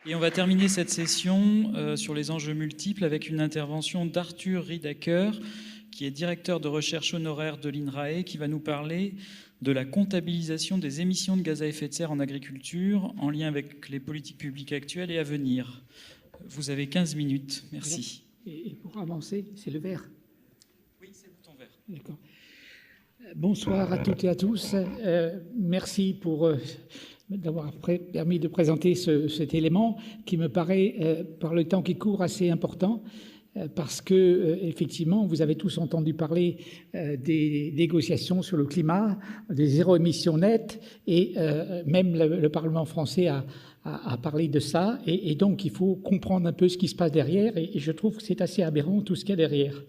Et on va terminer cette session sur les enjeux multiples avec une intervention d'Arthur Ridaker, qui est directeur de recherche honoraire de l'INRAE, qui va nous parler de la comptabilisation des émissions de gaz à effet de serre en agriculture en lien avec les politiques publiques actuelles et à venir. Vous avez 15 minutes. Merci. Et pour avancer, c'est le vert. Oui, c'est le bouton vert. D'accord. Bonsoir à toutes et à tous. Merci pour d'avoir permis de présenter cet élément qui me paraît, par le temps qui court, assez important. Parce que, effectivement, vous avez tous entendu parler des négociations sur le climat, des zéro émissions nettes, et même le Parlement français a parlé de ça, et donc il faut comprendre un peu ce qui se passe derrière, et je trouve que c'est assez aberrant tout ce qu'il y a derrière.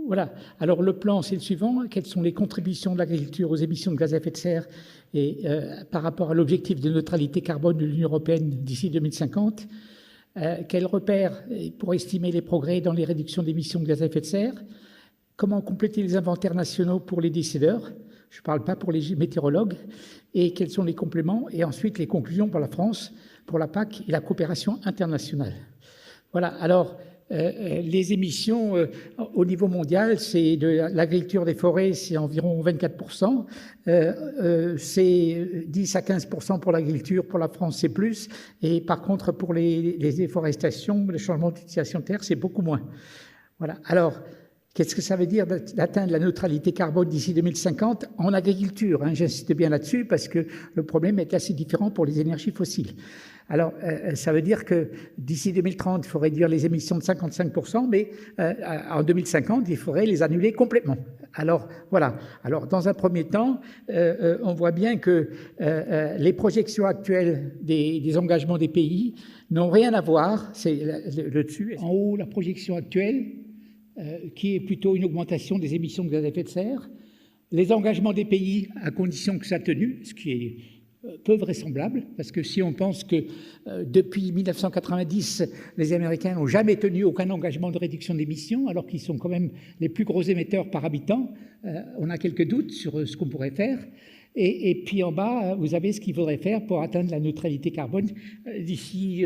Voilà. Alors le plan, c'est le suivant. Quelles sont les contributions de l'agriculture aux émissions de gaz à effet de serre et par rapport à l'objectif de neutralité carbone de l'Union européenne d'ici 2050 ? Quels repères pour estimer les progrès dans les réductions d'émissions de gaz à effet de serre? Comment compléter les inventaires nationaux pour les décideurs? Je ne parle pas pour les météorologues. Et quels sont les compléments? Et ensuite, les conclusions pour la France, pour la PAC et la coopération internationale. Voilà. Alors, les émissions au niveau mondial, c'est de l'agriculture des forêts, c'est environ 24%. C'est 10 à 15% pour l'agriculture, pour la France, c'est plus. Et par contre, pour les déforestations, le changement d'utilisation de terre, c'est beaucoup moins. Voilà. Alors, qu'est-ce que ça veut dire d'atteindre la neutralité carbone d'ici 2050 en agriculture, hein? J'insiste bien là-dessus parce que le problème est assez différent pour les énergies fossiles. Alors, ça veut dire que d'ici 2030, il faut réduire les émissions de 55%, mais en 2050, il faudrait les annuler complètement. Alors, voilà. Alors, dans un premier temps, on voit bien que les projections actuelles des engagements des pays n'ont rien à voir. C'est le dessus. En haut, la projection actuelle, qui est plutôt une augmentation des émissions de gaz à effet de serre. Les engagements des pays, à condition que ça tenu, ce qui est peu vraisemblable, parce que si on pense que depuis 1990, les Américains n'ont jamais tenu aucun engagement de réduction d'émissions, alors qu'ils sont quand même les plus gros émetteurs par habitant, on a quelques doutes sur ce qu'on pourrait faire. Et puis en bas, vous avez ce qu'il faudrait faire pour atteindre la neutralité carbone d'ici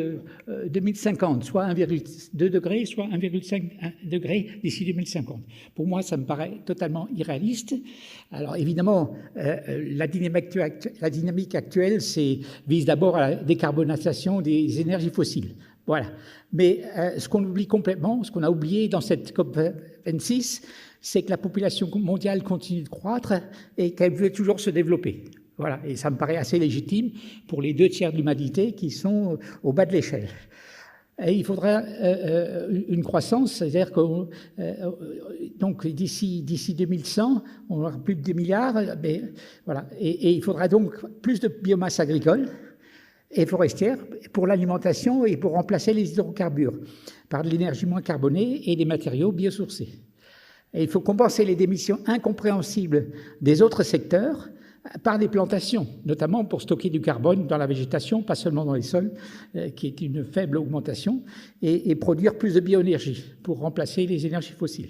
2050, soit 1,2 degré, soit 1,5 degré d'ici 2050. Pour moi, ça me paraît totalement irréaliste. Alors évidemment, la dynamique actuelle vise d'abord à la décarbonisation des énergies fossiles. Voilà. Mais ce qu'on oublie complètement, ce qu'on a oublié dans cette COP26, c'est que la population mondiale continue de croître et qu'elle veut toujours se développer. Voilà, et ça me paraît assez légitime pour les 2/3 de l'humanité qui sont au bas de l'échelle. Et il faudra une croissance, c'est-à-dire que donc d'ici 2100, on aura plus de 2 milliards, mais voilà, et il faudra donc plus de biomasse agricole et forestière pour l'alimentation et pour remplacer les hydrocarbures par de l'énergie moins carbonée et des matériaux biosourcés. Et il faut compenser les émissions incompréhensibles des autres secteurs par des plantations, notamment pour stocker du carbone dans la végétation, pas seulement dans les sols, qui est une faible augmentation, et produire plus de bioénergie pour remplacer les énergies fossiles.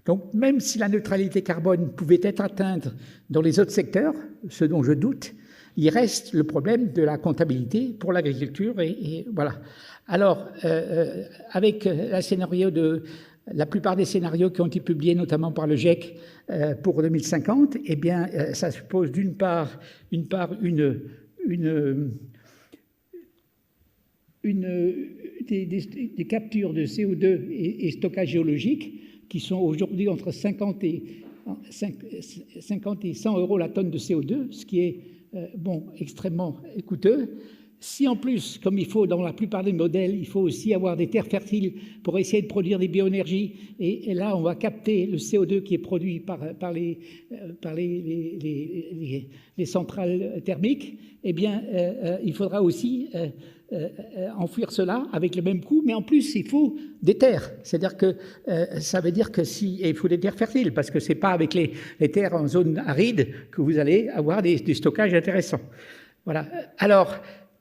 Donc même si la neutralité carbone pouvait être atteinte dans les autres secteurs, ce dont je doute, il reste le problème de la comptabilité pour l'agriculture, et voilà. Alors, avec la scénario la plupart des scénarios qui ont été publiés, notamment par le GIEC, pour 2050, eh bien, ça suppose d'une part des captures de CO2 et stockage géologique qui sont aujourd'hui entre 50 et 100 euros la tonne de CO2, ce qui est extrêmement coûteux. Si en plus, comme il faut dans la plupart des modèles, il faut aussi avoir des terres fertiles pour essayer de produire des bioénergies, et là on va capter le CO2 qui est produit par les centrales thermiques, eh bien il faudra aussi enfouir cela avec le même coût, mais en plus il faut des terres. C'est-à-dire que ça veut dire que il faut des terres fertiles, parce que c'est pas avec les terres en zone aride que vous allez avoir des stockages intéressants. Voilà. Alors,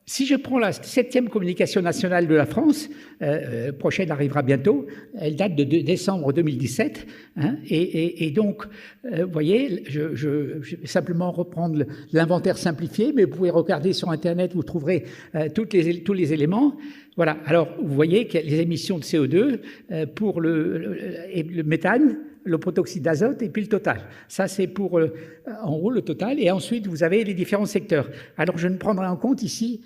si je prends la 7e communication nationale de la France, prochaine arrivera bientôt, elle date de décembre 2017, hein, et donc, vous voyez, je vais simplement reprendre l'inventaire simplifié, mais vous pouvez regarder sur Internet, vous trouverez tous les éléments. Voilà, alors vous voyez que les émissions de CO2 pour le méthane, le protoxyde d'azote et puis le total. Ça, c'est pour, en gros, le total. Et ensuite, vous avez les différents secteurs. Alors, je ne prendrai en compte ici,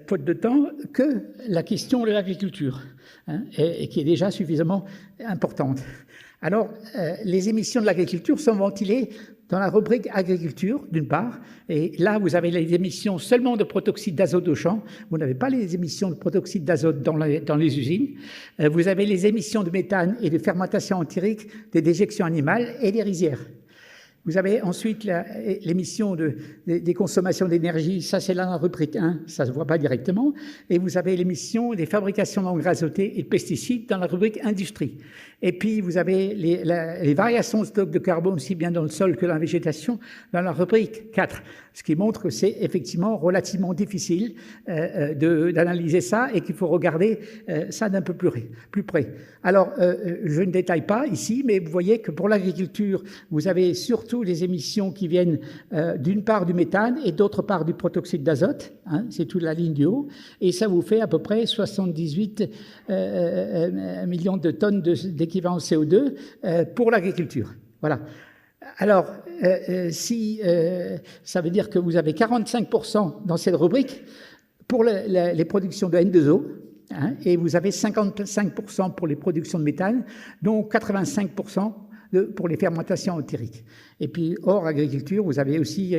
faute de temps, que la question de l'agriculture, hein, et qui est déjà suffisamment importante. Alors, les émissions de l'agriculture sont ventilées dans la rubrique agriculture, d'une part, et là, vous avez les émissions seulement de protoxyde d'azote au champ, vous n'avez pas les émissions de protoxyde d'azote dans les usines, vous avez les émissions de méthane et de fermentation entérique des déjections animales et des rizières. Vous avez ensuite l'émission des consommations d'énergie, ça c'est là dans la rubrique 1, ça ne se voit pas directement, et vous avez l'émission des fabrications d'engrais azotés et de pesticides dans la rubrique industrie. Et puis vous avez les variations de stock de carbone aussi bien dans le sol que dans la végétation dans la rubrique 4, ce qui montre que c'est effectivement relativement difficile d'analyser ça et qu'il faut regarder ça d'un peu plus près. Alors, je ne détaille pas ici, mais vous voyez que pour l'agriculture, vous avez surtout les émissions qui viennent d'une part du méthane et d'autre part du protoxyde d'azote, hein, c'est toute la ligne du haut, et ça vous fait à peu près 78 millions de tonnes d'équivalent CO2 pour l'agriculture. Voilà. Alors, ça veut dire que vous avez 45% dans cette rubrique pour les productions de N2O, hein, et vous avez 55% pour les productions de méthane, dont 85% pour les fermentations entériques. Et puis, hors agriculture, vous avez aussi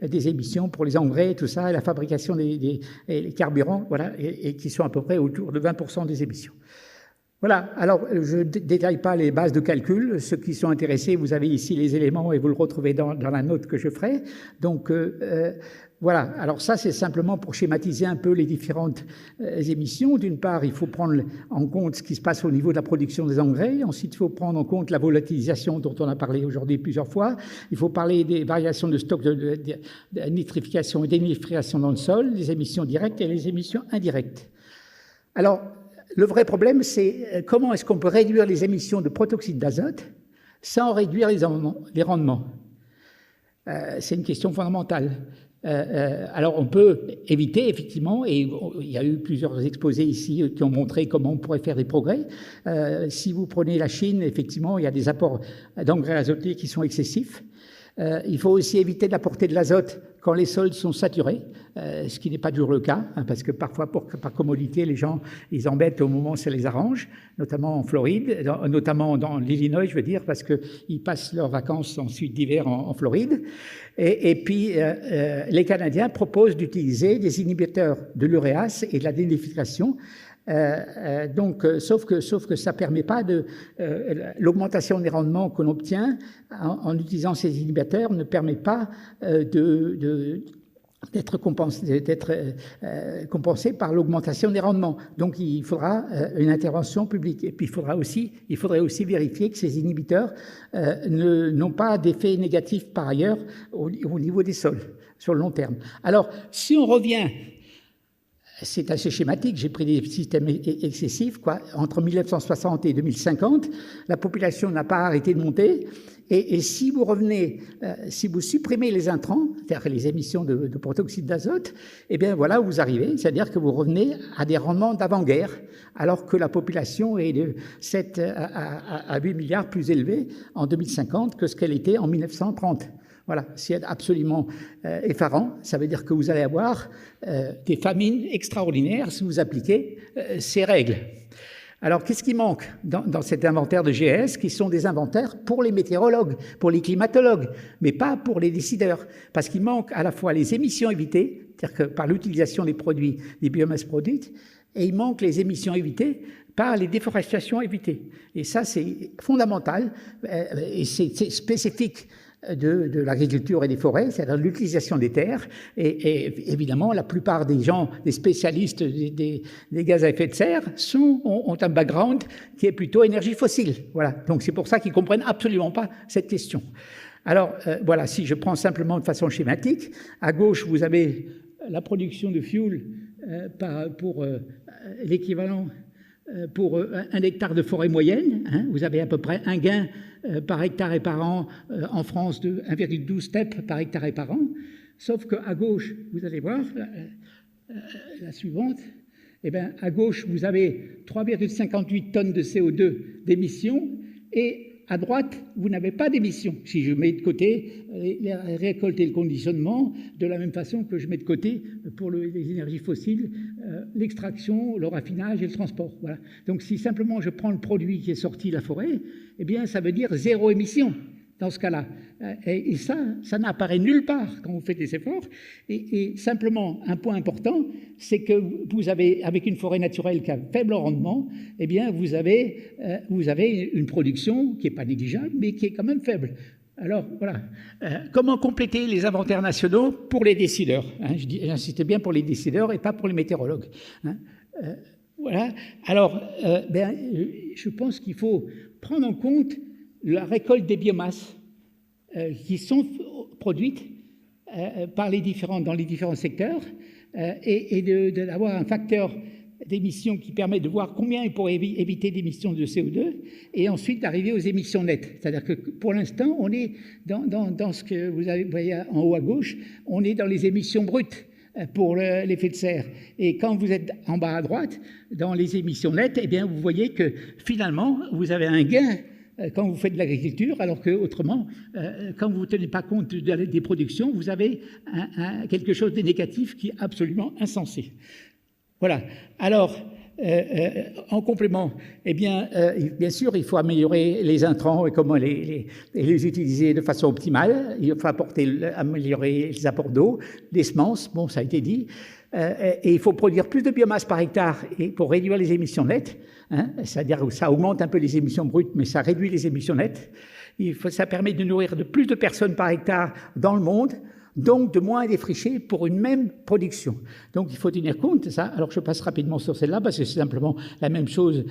des émissions pour les engrais, tout ça, et la fabrication des carburants, voilà, et qui sont à peu près autour de 20% des émissions. Voilà, alors je ne détaille pas les bases de calcul. Ceux qui sont intéressés, vous avez ici les éléments et vous le retrouvez dans la note que je ferai. Donc voilà, alors ça c'est simplement pour schématiser un peu les différentes émissions. D'une part, il faut prendre en compte ce qui se passe au niveau de la production des engrais. Ensuite, il faut prendre en compte la volatilisation dont on a parlé aujourd'hui plusieurs fois. Il faut parler des variations de stock de nitrification et d'énitrification dans le sol, les émissions directes et les émissions indirectes. Alors, le vrai problème, c'est comment est-ce qu'on peut réduire les émissions de protoxyde d'azote sans réduire les rendements. C'est une question fondamentale. Alors, on peut éviter, effectivement, et il y a eu plusieurs exposés ici qui ont montré comment on pourrait faire des progrès. Si vous prenez la Chine, effectivement, il y a des apports d'engrais azotés qui sont excessifs. Il faut aussi éviter d'apporter de l'azote quand les sols sont saturés, ce qui n'est pas toujours le cas, hein, parce que parfois, par commodité, les gens, ils embêtent au moment où ça les arrange, notamment en Floride, notamment dans l'Illinois, je veux dire, parce qu'ils passent leurs vacances ensuite d'hiver en Floride. Et puis, les Canadiens proposent d'utiliser des inhibiteurs de l'uréase et de la dénitrification. Donc, sauf que ça permet pas l'augmentation des rendements qu'on obtient en utilisant ces inhibiteurs ne permet pas d'être compensé par l'augmentation des rendements. Donc, il faudra une intervention publique. Et puis, il faudrait aussi vérifier que ces inhibiteurs n'ont pas d'effet négatif par ailleurs au niveau des sols sur le long terme. Alors, si on revient, c'est assez schématique, j'ai pris des systèmes excessifs, quoi. Entre 1960 et 2050, la population n'a pas arrêté de monter. Et si vous revenez, si vous supprimez les intrants, c'est-à-dire les émissions de protoxyde d'azote, eh bien voilà où vous arrivez, c'est-à-dire que vous revenez à des rendements d'avant-guerre, alors que la population est de 7 à 8 milliards plus élevée en 2050 que ce qu'elle était en 1930. Voilà, c'est absolument effarant. Ça veut dire que vous allez avoir des famines extraordinaires si vous appliquez ces règles. Alors, qu'est-ce qui manque dans cet inventaire de GS, qui sont des inventaires pour les météorologues, pour les climatologues, mais pas pour les décideurs, parce qu'il manque à la fois les émissions évitées, c'est-à-dire que par l'utilisation des produits, des biomasses produites, et il manque les émissions évitées par les déforestations évitées. Et ça, c'est fondamental, et c'est spécifique de l'agriculture et des forêts, c'est-à-dire l'utilisation des terres, et évidemment la plupart des gens, des spécialistes des gaz à effet de serre ont un background qui est plutôt énergie fossile. Voilà, donc c'est pour ça qu'ils comprennent absolument pas cette question. Alors voilà, si je prends simplement de façon schématique, à gauche vous avez la production de fuel pour l'équivalent pour 1 hectare de forêt moyenne. Hein, vous avez à peu près un gain par hectare et par an en France de 1,12 steppes par hectare et par an. Sauf qu'à gauche, vous allez voir, la suivante, eh bien, à gauche, vous avez 3,58 tonnes de CO2 d'émissions et à droite, vous n'avez pas d'émissions. Si je mets de côté les récoltes et le conditionnement, de la même façon que je mets de côté pour les énergies fossiles, l'extraction, le raffinage et le transport. Voilà. Donc si simplement je prends le produit qui est sorti de la forêt, eh bien ça veut dire 0 émission dans ce cas-là. Et ça n'apparaît nulle part quand vous faites des efforts. Et simplement, un point important, c'est que vous avez, avec une forêt naturelle qui a faible rendement, eh bien, vous avez une production qui n'est pas négligeable, mais qui est quand même faible. Alors, voilà. Comment compléter les inventaires nationaux pour les décideurs, hein, j'insiste bien pour les décideurs et pas pour les météorologues. Hein. Voilà. Alors, je pense qu'il faut prendre en compte la récolte des biomasses qui sont produites dans les différents secteurs et d'avoir un facteur d'émissions qui permet de voir combien il pourrait éviter d'émissions de CO2 et ensuite d'arriver aux émissions nettes. C'est-à-dire que pour l'instant, on est dans ce que vous voyez en haut à gauche, on est dans les émissions brutes pour l'effet de serre. Et quand vous êtes en bas à droite, dans les émissions nettes, eh bien, vous voyez que finalement, vous avez un gain quand vous faites de l'agriculture, alors qu'autrement, quand vous ne tenez pas compte des productions, vous avez quelque chose de négatif qui est absolument insensé. Voilà. Alors, en complément, eh bien, bien sûr, il faut améliorer les intrants et comment les utiliser de façon optimale. Il faut améliorer les apports d'eau, des semences, bon, ça a été dit. Et il faut produire plus de biomasse par hectare pour réduire les émissions nettes. Hein, c'est-à-dire que ça augmente un peu les émissions brutes, mais ça réduit les émissions nettes. Ça permet de nourrir de plus de personnes par hectare dans le monde, donc de moins défricher pour une même production. Donc il faut tenir compte de ça. Alors je passe rapidement sur celle-là parce que c'est simplement la même chose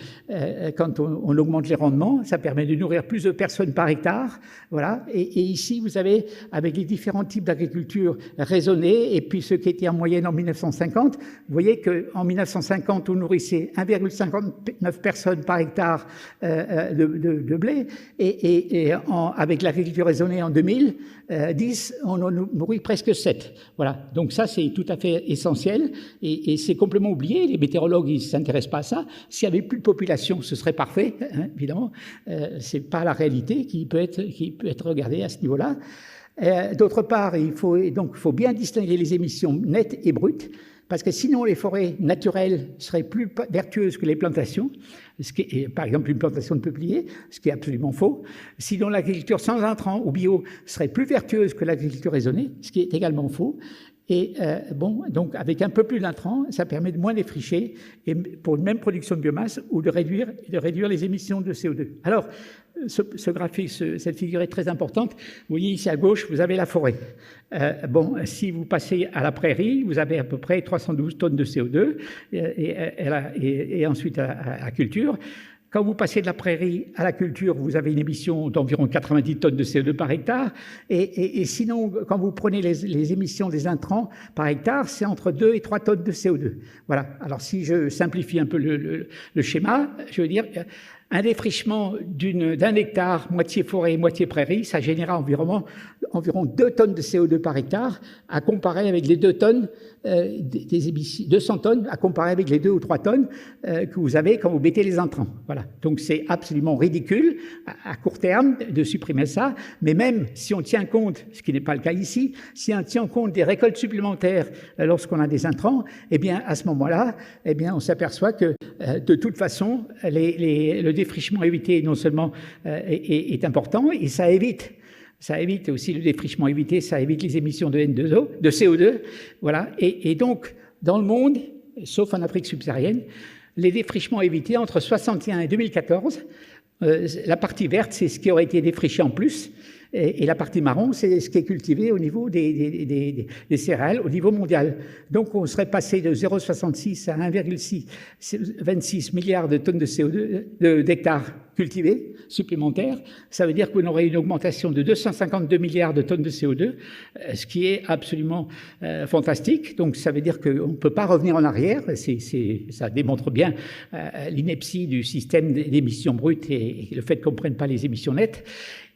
quand on augmente les rendements. Ça permet de nourrir plus de personnes par hectare. Voilà. Et ici, vous avez, avec les différents types d'agriculture raisonnée et puis ceux qui étaient en moyenne en 1950, vous voyez qu'en 1950, on nourrissait 1,59 personnes par hectare de blé et avec l'agriculture raisonnée en 2010, on en nourrit presque 7. Voilà. Donc ça, c'est tout à fait essentiel et c'est complètement oublié. Les météorologues, ils ne s'intéressent pas à ça. S'il n'y avait plus de population, ce serait parfait, hein, évidemment. C'est pas la réalité qui peut être regardée à ce niveau-là. D'autre part, il faut bien distinguer les émissions nettes et brutes, parce que sinon les forêts naturelles seraient plus vertueuses que les plantations, par exemple une plantation de peuplier, ce qui est absolument faux. Sinon l'agriculture sans intrants ou bio serait plus vertueuse que l'agriculture raisonnée, ce qui est également faux. Et donc avec un peu plus d'intrants, ça permet de moins défricher et pour une même production de biomasse ou de réduire les émissions de CO2. Alors, ce graphique, cette figure est très importante. Vous voyez ici à gauche, vous avez la forêt. Si vous passez à la prairie, vous avez à peu près 312 tonnes de CO2 et ensuite à la culture. Quand vous passez de la prairie à la culture, vous avez une émission d'environ 90 tonnes de CO2 par hectare. Et sinon, quand vous prenez les émissions des intrants par hectare, c'est entre 2 et 3 tonnes de CO2. Voilà. Alors, si je simplifie un peu le schéma, je veux dire, un défrichement d'un hectare, moitié forêt, moitié prairie, ça génère environ 2 tonnes de CO2 par hectare, à comparer avec les 2 tonnes, des émissions, 200 tonnes, à comparer avec les 2 ou 3 tonnes que vous avez quand vous mettez les intrants. Voilà. Donc c'est absolument ridicule, à court terme, de supprimer ça, mais même si on tient compte, ce qui n'est pas le cas ici, si on tient compte des récoltes supplémentaires lorsqu'on a des intrants, eh bien, à ce moment-là, eh bien, on s'aperçoit que, de toute façon, le défrichement évité non seulement est important, et ça évite aussi le défrichement évité, ça évite les émissions de N2O, de CO2, voilà. Et donc, dans le monde, sauf en Afrique subsaharienne, les défrichements évités entre 61 et 2014, la partie verte, c'est ce qui aurait été défriché en plus, Et la partie marron, c'est ce qui est cultivé au niveau des céréales, au niveau mondial. Donc, on serait passé de 0,66 à 1,26 milliards de tonnes de CO2, d'hectares cultivés supplémentaires. Ça veut dire qu'on aurait une augmentation de 252 milliards de tonnes de CO2, ce qui est absolument fantastique. Donc, ça veut dire qu'on ne peut pas revenir en arrière. Ça démontre bien l'ineptie du système d'émissions brutes et le fait qu'on ne prenne pas les émissions nettes.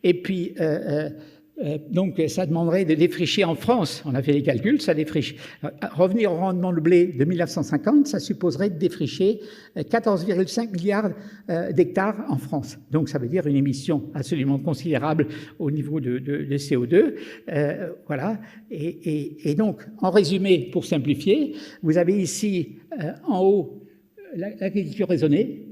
Et puis, donc, ça demanderait de défricher en France. On a fait les calculs, ça défriche. Revenir au rendement de blé de 1950, ça supposerait de défricher 14,5 milliards d'hectares en France. Donc, ça veut dire une émission absolument considérable au niveau de CO2. Voilà. Et donc, en résumé, pour simplifier, vous avez ici, en haut, l'agriculture raisonnée,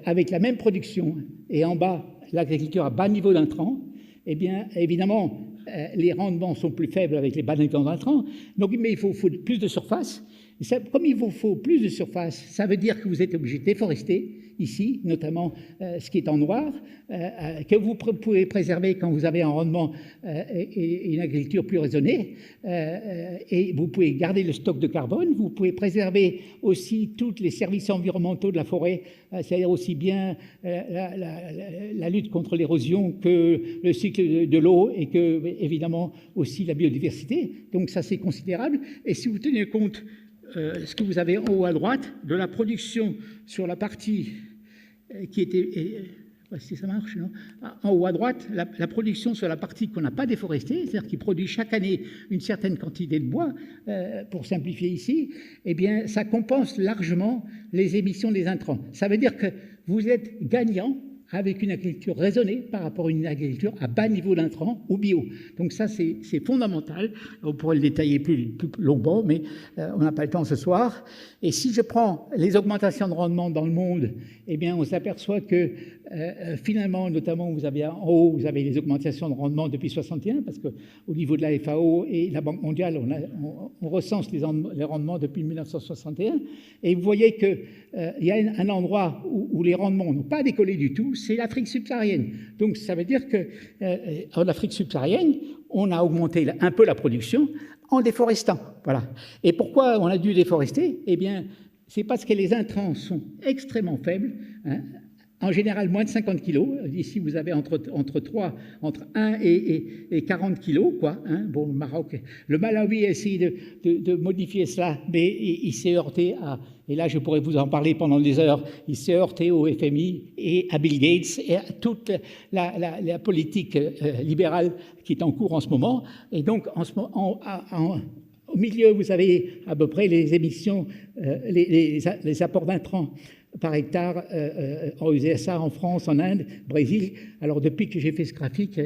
avec la même production, et en bas, l'agriculture à bas niveau d'intrants. Eh bien, évidemment, les rendements sont plus faibles avec les bas niveaux d'intrants. Donc, mais il faut plus de surface. Et ça, comme il vous faut plus de surface, ça veut dire que vous êtes obligé de déforester ici, notamment ce qui est en noir, que vous pouvez préserver quand vous avez un rendement et une agriculture plus raisonnée. Et vous pouvez garder le stock de carbone. Vous pouvez préserver aussi tous les services environnementaux de la forêt, c'est-à-dire aussi bien la lutte contre l'érosion que le cycle de l'eau et que, évidemment, aussi la biodiversité. Donc ça, c'est considérable. Et si vous tenez compte ce que vous avez en haut à droite, de la production sur la partie qui était, si ça marche, non, en haut à droite, la production sur la partie qu'on n'a pas déforestée, c'est-à-dire qui produit chaque année une certaine quantité de bois, pour simplifier ici, eh bien, ça compense largement les émissions des intrants. Ça veut dire que vous êtes gagnant avec une agriculture raisonnée par rapport à une agriculture à bas niveau d'intrants ou bio. Donc ça, c'est fondamental. On pourrait le détailler plus longuement, mais on n'a pas le temps ce soir. Et si je prends les augmentations de rendement dans le monde, eh bien, on s'aperçoit que finalement, notamment, vous avez en haut, vous avez les augmentations de rendement depuis 61, parce qu'au niveau de la FAO et la Banque mondiale, on recense les rendements depuis 1961. Et vous voyez qu'il y a un endroit où les rendements n'ont pas décollé du tout, c'est l'Afrique subsaharienne. Donc, ça veut dire qu'en Afrique subsaharienne, on a augmenté un peu la production en déforestant. Voilà. Et pourquoi on a dû déforester? Eh bien, c'est parce que les intrants sont extrêmement faibles, hein. En général, moins de 50 kilos. Ici, vous avez entre 1 et 40 kilos, quoi. Hein. Bon, le Maroc, le Malawi a essayé de modifier cela, mais il s'est heurté à, et là, je pourrais vous en parler pendant des heures, il s'est heurté au FMI et à Bill Gates et à toute la politique libérale qui est en cours en ce moment. Et donc, au milieu, vous avez à peu près les émissions, les apports d'intrants par hectare en USA, en France, en Inde, Brésil. Alors, depuis que j'ai fait ce graphique,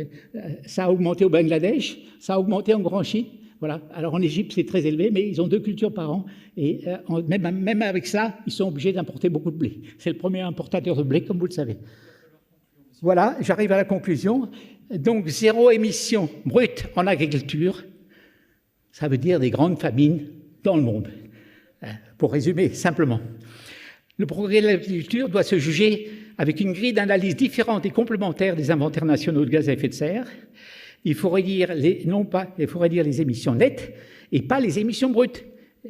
ça a augmenté au Bangladesh, ça a augmenté en Grand Chine. Voilà. Alors, en Égypte, c'est très élevé, mais ils ont 2 cultures par an. Et même avec ça, ils sont obligés d'importer beaucoup de blé. C'est le premier importateur de blé, comme vous le savez. Voilà, j'arrive à la conclusion. Donc, 0 émission brute en agriculture, ça veut dire des grandes famines dans le monde. Pour résumer simplement. Le progrès de l'agriculture doit se juger avec une grille d'analyse différente et complémentaire des inventaires nationaux de gaz à effet de serre. Il faut réduire les émissions nettes et pas les émissions brutes,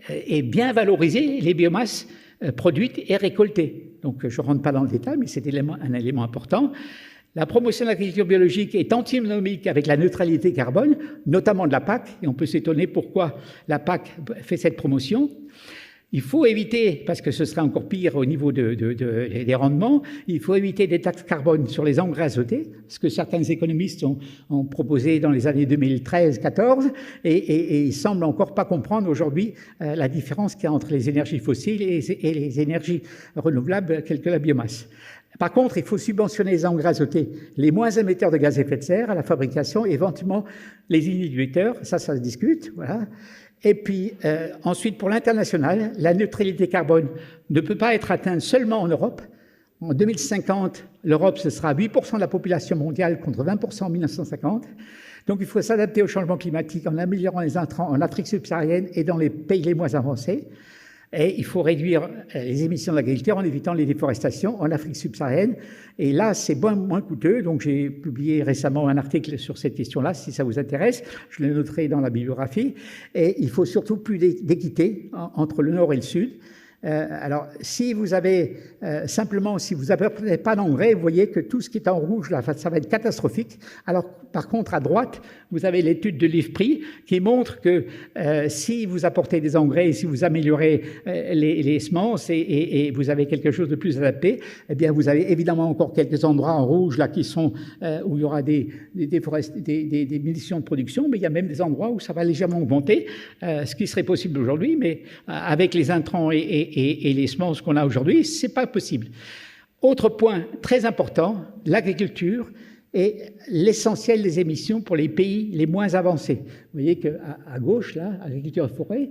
et bien valoriser les biomasses produites et récoltées. Donc, je ne rentre pas dans le détail, mais c'est un élément important. La promotion de l'agriculture biologique est antinomique avec la neutralité carbone, notamment de la PAC, et on peut s'étonner pourquoi la PAC fait cette promotion. Il faut éviter, parce que ce serait encore pire au niveau des rendements, il faut éviter des taxes carbone sur les engrais azotés, ce que certains économistes ont proposé dans les années 2013-14, et ils semblent encore pas comprendre aujourd'hui la différence qu'il y a entre les énergies fossiles et les énergies renouvelables, telles que la biomasse. Par contre, il faut subventionner les engrais azotés les moins émetteurs de gaz à effet de serre à la fabrication, et éventuellement les inhibateurs, ça se discute, voilà. Et puis, ensuite, pour l'international, la neutralité carbone ne peut pas être atteinte seulement en Europe. En 2050, l'Europe, ce sera 8% de la population mondiale contre 20% en 1950. Donc, il faut s'adapter au changement climatique en améliorant les intrants en Afrique subsaharienne et dans les pays les moins avancés. Et il faut réduire les émissions d'agriculture en évitant les déforestations en Afrique subsaharienne. Et là, c'est moins coûteux. Donc, j'ai publié récemment un article sur cette question-là, si ça vous intéresse. Je le noterai dans la bibliographie. Et il faut surtout plus d'équité entre le nord et le sud. Alors, si vous avez simplement, si vous n'avez pas d'engrais, vous voyez que tout ce qui est en rouge, là, ça va être catastrophique. Alors, par contre, à droite, vous avez l'étude de l'IFPRI qui montre que si vous apportez des engrais, si vous améliorez les semences et vous avez quelque chose de plus adapté, eh bien, vous avez évidemment encore quelques endroits en rouge là qui sont où il y aura des diminutions de production, mais il y a même des endroits où ça va légèrement augmenter, ce qui serait possible aujourd'hui, mais avec les intrants et les semences qu'on a aujourd'hui, c'est pas possible. Autre point très important, l'agriculture est l'essentiel des émissions pour les pays les moins avancés. Vous voyez qu'à gauche, là, agriculture et forêt,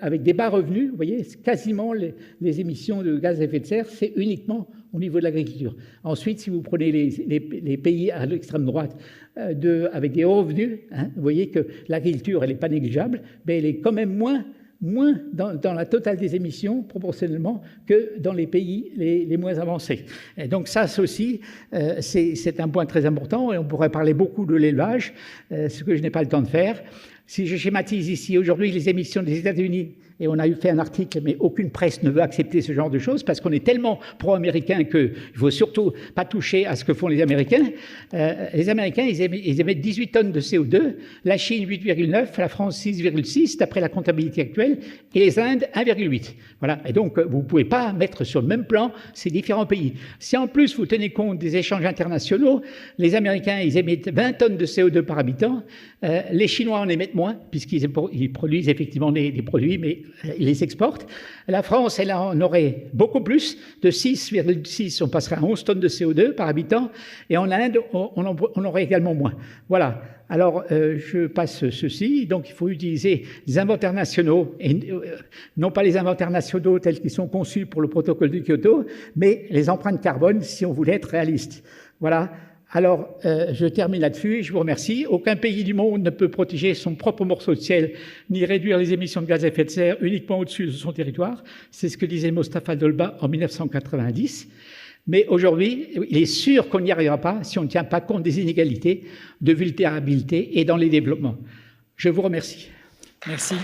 avec des bas revenus, vous voyez, quasiment les émissions de gaz à effet de serre, c'est uniquement au niveau de l'agriculture. Ensuite, si vous prenez les pays à l'extrême droite, avec des hauts revenus, hein, vous voyez que l'agriculture, elle n'est pas négligeable, mais elle est quand même moins dans la totale des émissions proportionnellement que dans les pays les moins avancés. Et donc ça aussi, c'est un point très important et on pourrait parler beaucoup de l'élevage, ce que je n'ai pas le temps de faire. Si je schématise ici, aujourd'hui, les émissions des États-Unis, et on a fait un article, mais aucune presse ne veut accepter ce genre de choses parce qu'on est tellement pro-américain qu'il ne faut surtout pas toucher à ce que font les Américains. Les Américains, ils émettent 18 tonnes de CO2, la Chine 8,9, la France 6,6 d'après la comptabilité actuelle, et les Indes 1,8. Voilà. Et donc, vous ne pouvez pas mettre sur le même plan ces différents pays. Si en plus vous tenez compte des échanges internationaux, les Américains, ils émettent 20 tonnes de CO2 par habitant, les Chinois en émettent moins, puisqu'ils produisent effectivement des produits, mais ils les exportent. La France, elle en aurait beaucoup plus, de 6,6, on passerait à 11 tonnes de CO2 par habitant, et en Inde, on aurait également moins. Voilà. Alors, je passe ceci. Donc, il faut utiliser les inventaires nationaux, et non pas les inventaires nationaux tels qu'ils sont conçus pour le protocole de Kyoto, mais les empreintes carbone si on voulait être réaliste. Voilà. Alors, je termine là-dessus et je vous remercie. Aucun pays du monde ne peut protéger son propre morceau de ciel ni réduire les émissions de gaz à effet de serre uniquement au-dessus de son territoire. C'est ce que disait Mostafa Dolba en 1990. Mais aujourd'hui, il est sûr qu'on n'y arrivera pas si on ne tient pas compte des inégalités, de vulnérabilité et dans les développements. Je vous remercie. Merci.